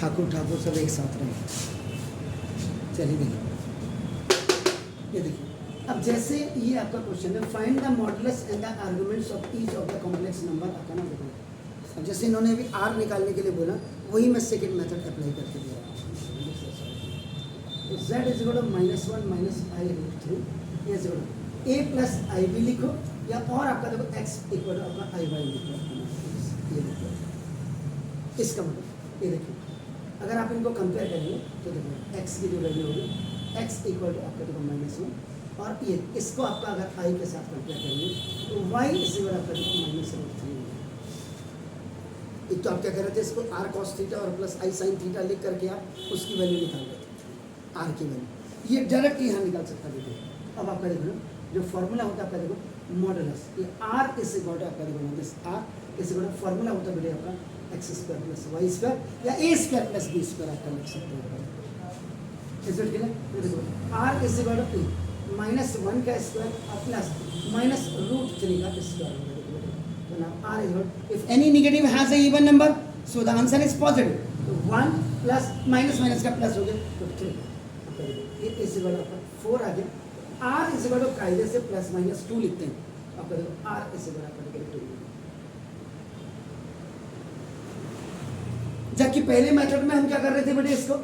ठाकुर ठाकुर सब एक साथ रहें। चलिए देखिए, ये देखिए, अब जैसे ये आपका क्वेश्चन है, find the modulus and the arguments of each of the complex number. आपका ना देखो, अब जैसे इन्होंने अभी आर निकालने के लिए बोला, वही मैं सेकंड मेथड अप्लाई करके दिया। तो z is equal to -1 minus i root 3, ये is equal to a plus i भी लिखो, या और आपका देखो x इक्वल टू आपका आई वाई लिखो, ये लिखो। इसका मतलब ये देखिए, अगर आप इनको कंपेयर करेंगे तो देखो x की जो वैल्यू होगी, x इक्वल टू आपका देखो -1, और ये इसको आपका अगर i के साथ कंपेयर करेंगे तो y इज इक्वल आपका देखो -√3। एक तो आप क्या कर रहे थे, इसको r cos थीटा और प्लस i sin थीटा लिख करके आप उसकी वैल्यू निकाल रहे थे, r की वैल्यू, ये डायरेक्ट यहाँ निकाल सकता। देखो अब आपका देखो जो फॉर्मूला होता है आपका देखो मॉडुलस, ये r इज इक्वल टू आपका देखो this r is equal to formula होता है बेटे आपका x square plus Y square या a square plus B square आपका लिख सकते हो। इस के लिए देखो r इज इक्वल टू -1 का स्क्वायर और प्लस -√3 का square. So now r is equal, if any negative has a even number, so the answer is positive. तो 1 प्लस माइनस माइनस का प्लस हो गया तो 3, ये इज इक्वल टू 4 आ गया। r इज इक्वल टू कायदे से प्लस माइनस 2 लिखते हैं, आपका देखो r इज इक्वल टू 2। जबकि पहले मेथड में हम क्या कर रहे थे बेटे, इसको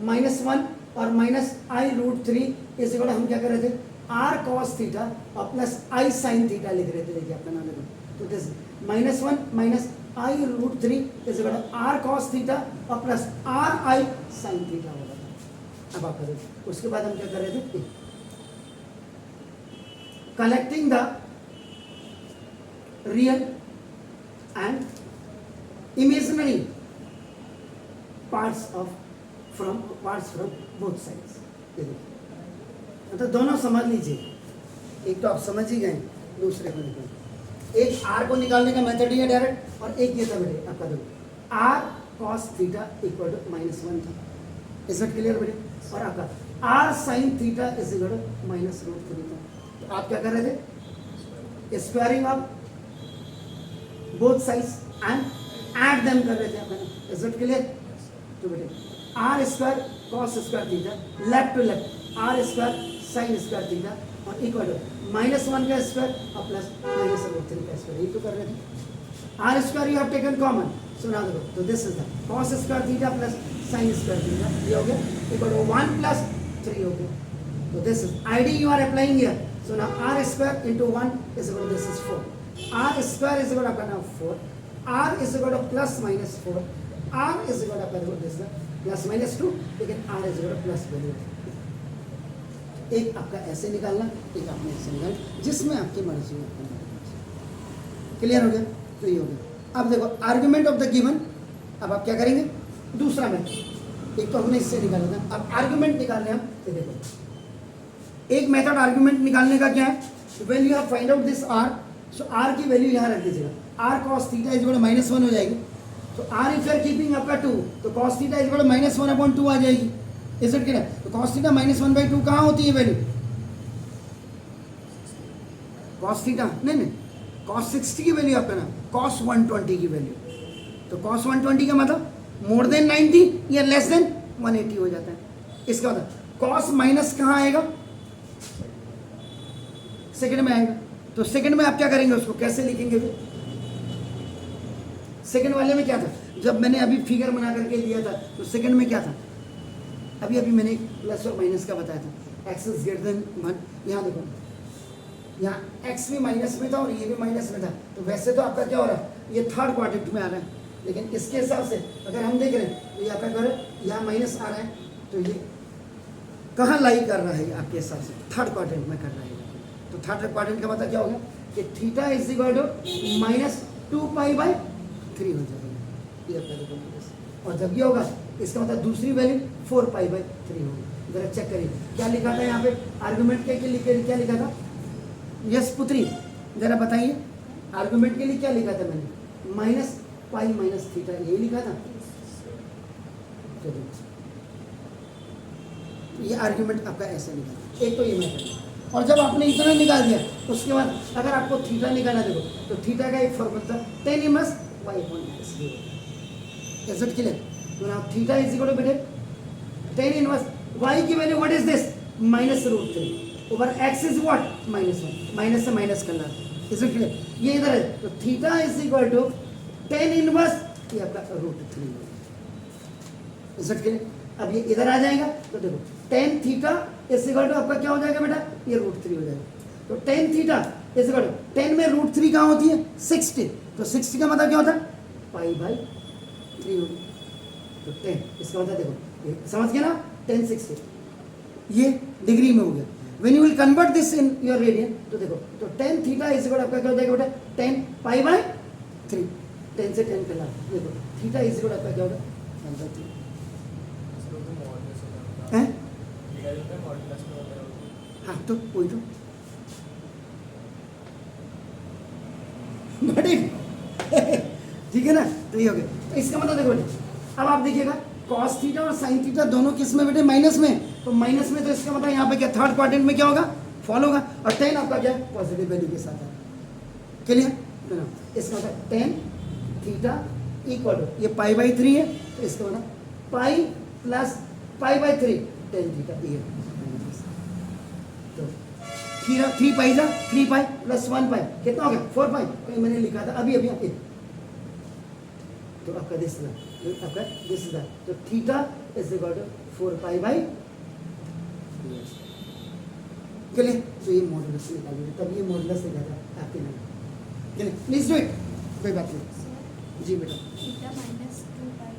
-1 और -i√3 इज इक्वल हम क्या कर रहे थे, r cos थीटा और प्लस i sin थीटा लिख रहे थे। देखिए आपका नाम देखो, तो this -1 minus i√3 is equal r cos theta और प्लस ri sin थीटा होगा। अब आप करें, उसके बाद हम क्या कर रहे थे, collecting the real and imaginary parts from both sides. मतलब दोनों समझ लीजिए, एक तो आप समझ ही गए, दूसरे को निकाल, एक r को निकालने का मेथड ही है डायरेक्ट, और एक ये था बेटे आपका देखो r cos theta equal to -1 था। इज इट क्लियर बेटे? और आपका r sin theta is equal to -√3 था। तो आप क्या कर रहे थे, squaring of both sides and add them कर रहे थे आपका। Is it clear? तो बेटे r square cos square theta left to left, r square sin square theta और इक्वल टू -1 का स्क्वायर और प्लस -√3 का स्क्वायर, ये तो कर रहे थे। r square you have taken common, so now देखो, तो this is the cos square theta plus sin square theta, ये हो गया इक्वल टू 1 प्लस 3 हो गया। तो this is id you are applying here, so now r square into 1 is equal to this is 4, r square is equal to now 4, r is equal to plus minus 4, r is equal to this plus minus 2, लेकिन r is equal to plus value. एक आपका ऐसे निकालना, एक आपने ऐसे निकालना, जिसमें आपकी मर्जी है। क्लियर हो गया? तो ये हो गया। अब देखो आर्गुमेंट ऑफ द गिवन, अब आप क्या करेंगे, दूसरा मेथड, एक तो हमने इससे निकाला था, अब आर्गुमेंट निकालने हम, ये देखो एक मेथड आर्गुमेंट निकालने का क्या है, when you have find out this r, so r की वैल्यू यहाँ रख दीजिएगा, r cos theta is equal to -1 हो जाएगी। तो r if you are keeping आपका 2, तो cos theta is equal to -1/2 आ जाएगी। Is it clear? तो cos थीटा -1/2 कहाँ होती है वैल्यू, cos थीटा नहीं, cos 60 की वैल्यू आपका ना, cos 120 की वैल्यू। तो cos 120 का मतलब मोर देन 90 या लेस देन 180 हो जाता है। इसका मतलब cos माइनस कहाँ आएगा, सेकंड में आएगा। तो सेकंड में आप क्या करेंगे, उसको कैसे लिखेंगे, सेकंड वाले में क्या था, जब मैंने अभी फिगर बना करके दिया था, तो सेकंड में क्या था, अभी मैंने प्लस और माइनस का बताया था, एक्स इज ग्रेटर देन 1। यहाँ देखो, यहाँ एक्स भी माइनस में था और ये भी माइनस में था। तो वैसे तो आपका क्या हो रहा है, ये थर्ड क्वाड्रेंट में आ रहा है, लेकिन इसके हिसाब से अगर हम देख रहे हैं तो ये आपका कर यहाँ माइनस आ रहा है, तो ये कहाँ लाई कर रहा है आपके हिसाब से, थर्ड क्वाड्रेंट में कर रहा है। तो थर्ड क्वाड्रेंट का मतलब क्या हो गया कि थीटा इज इक्वल टू -2π/3 हो जाएगा, ये आपका देखो माइनस। और जब ये होगा इसका मतलब दूसरी वैल्यू 4π/3 होगी। जरा चेक करिए क्या लिखा था यहाँ पे, आर्गुमेंट के लिए क्या लिखा था, यस पुत्री जरा बताइए, आर्गुमेंट के लिए क्या लिखा था मैंने, -π-θ ये लिखा था। तो ये आर्गुमेंट आपका ऐसा लिखा, एक तो ये मेथड। और जब आपने इतना निकाल दिया, उसके बाद अगर आपको थीटा निकालना देखो, तो थीटा का एक फॉर्मूला था tan−1/(y/(x)। Is it clear? तो now theta is equal to बेटे tan inverse y की value what is this -√3 over x is what -1 minus से माइनस करना इज इट क्लियर ये इधर है तो theta is equal to tan inverse ये आपका √3 इज इट क्लियर अब ये इधर आ जाएगा तो देखो tan theta is equal to आपका क्या हो जाएगा बेटा ये √3 हो जाएगा तो tan theta is equal to 10 में √3 कहाँ होती है 60 तो 60 का मतलब क्या होता है π/3 होगी तो 10 इसका मतलब देखो ये समझ गए ना 10 60 ये डिग्री में हो गया when you will convert this in your radian तो देखो तो tan थीटा इज इक्वल आपका क्या हो जाएगा बेटा 10 π/3 10 से 10 करना देखो थीटा इज इक्वल आपका क्या होगा 1/3 हैं हाँ तो वही तो ठीक है ना तो ये हो गया तो इसका मतलब देखो बेटे अब आप देखिएगा cos थीटा और sin थीटा दोनों किस में बेटे माइनस में तो माइनस में तो इसका मतलब यहाँ पे क्या थर्ड क्वाड्रेंट में क्या होगा फॉल होगा और tan आपका क्या पॉजिटिव वैल्यू के साथ है क्लियर तो ना इसका मतलब tan थीटा इक्वल टू ये π/3 है तो इसका मतलब पाई प्लस π/3 tan थीटा ये तो 3 पाई जा 3 पाई प्लस 1 पाई कितना हो गया 4 पाई कहीं मैंने लिखा था अभी तो आपका दिस इज तो थीटा इज इक्वल टू 4 π/, चलिए तो ये मॉडुलस निकालिए तब ये मॉडुलस से ज़्यादा आपके नहीं चलिए प्लीज डू इट कोई बात नहीं जी बेटा थीटा -2 पाई